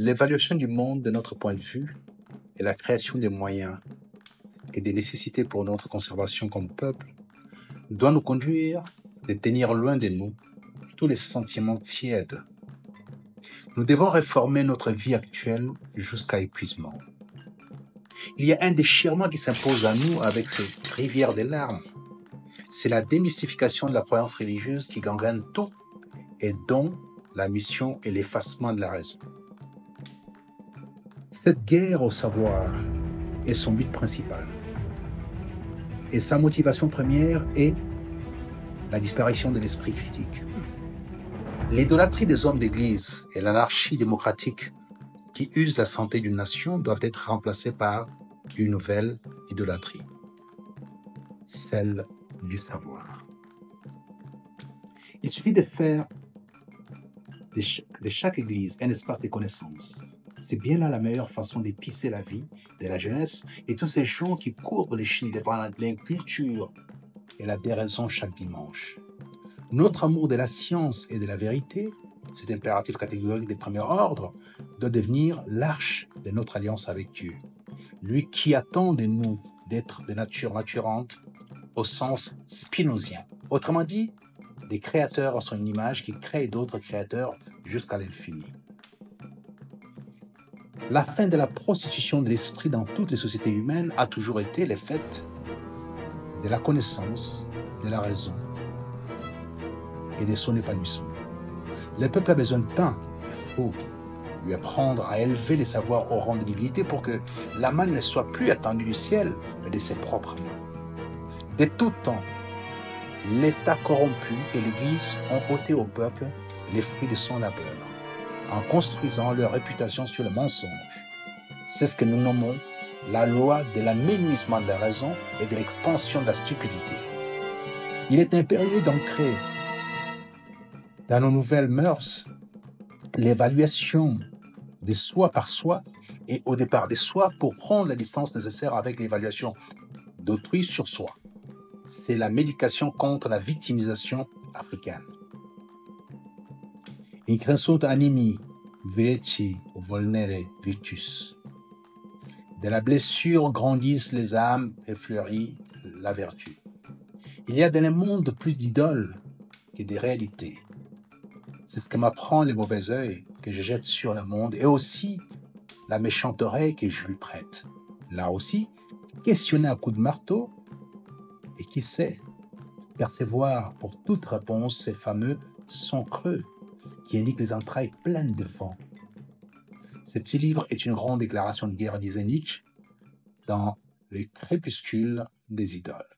L'évaluation du monde de notre point de vue et la création des moyens et des nécessités pour notre conservation comme peuple doit nous conduire à tenir loin de nous tous les sentiments tièdes. Nous devons réformer notre vie actuelle jusqu'à épuisement. Il y a un déchirement qui s'impose à nous avec cette rivière des larmes. C'est la démystification de la croyance religieuse qui gangrène tout et dont la mission est l'effacement de la raison. Cette guerre au savoir est son but principal. Et sa motivation première est la disparition de l'esprit critique. L'idolâtrie des hommes d'Église et l'anarchie démocratique qui usent la santé d'une nation doivent être remplacées par une nouvelle idolâtrie, celle du savoir. Il suffit de faire de chaque Église un espace de connaissances. C'est bien là la meilleure façon d'épicer la vie de la jeunesse et tous ces gens qui courbent les chines devant l'inculture et la déraison chaque dimanche. Notre amour de la science et de la vérité, cet impératif catégorique de premier ordre, doit devenir l'arche de notre alliance avec Dieu. Lui qui attend de nous d'être de nature naturante au sens spinozien. Autrement dit, des créateurs à son image qui créent d'autres créateurs jusqu'à l'infini. La fin de la prostitution de l'esprit dans toutes les sociétés humaines a toujours été le fait de la connaissance, de la raison et de son épanouissement. Le peuple a besoin de pain, il faut lui apprendre à élever les savoirs au rang de divinité pour que la manne ne soit plus attendue du ciel, mais de ses propres mains. De tout temps, l'État corrompu et l'Église ont ôté au peuple les fruits de son labeur, en construisant leur réputation sur le mensonge. C'est ce que nous nommons la loi de l'aménuisement de la raison et de l'expansion de la stupidité. Il est impérieux d'ancrer dans nos nouvelles mœurs l'évaluation de soi par soi et au départ de soi pour prendre la distance nécessaire avec l'évaluation d'autrui sur soi. C'est la médication contre la victimisation africaine. In crescent animi vireti volnere virtus. De la blessure grandissent les âmes et fleurit la vertu. Il y a dans le monde plus d'idoles que des réalités. C'est ce que m'apprend le mauvais œil que je jette sur le monde et aussi la méchante oreille que je lui prête. Là aussi, questionner à coups de marteau et qui sait percevoir pour toute réponse ces fameux sons creux qui indiquent les entrailles pleines de vent. Ce petit livre est une grande déclaration de guerre, disait Nietzsche, dans Le crépuscule des idoles.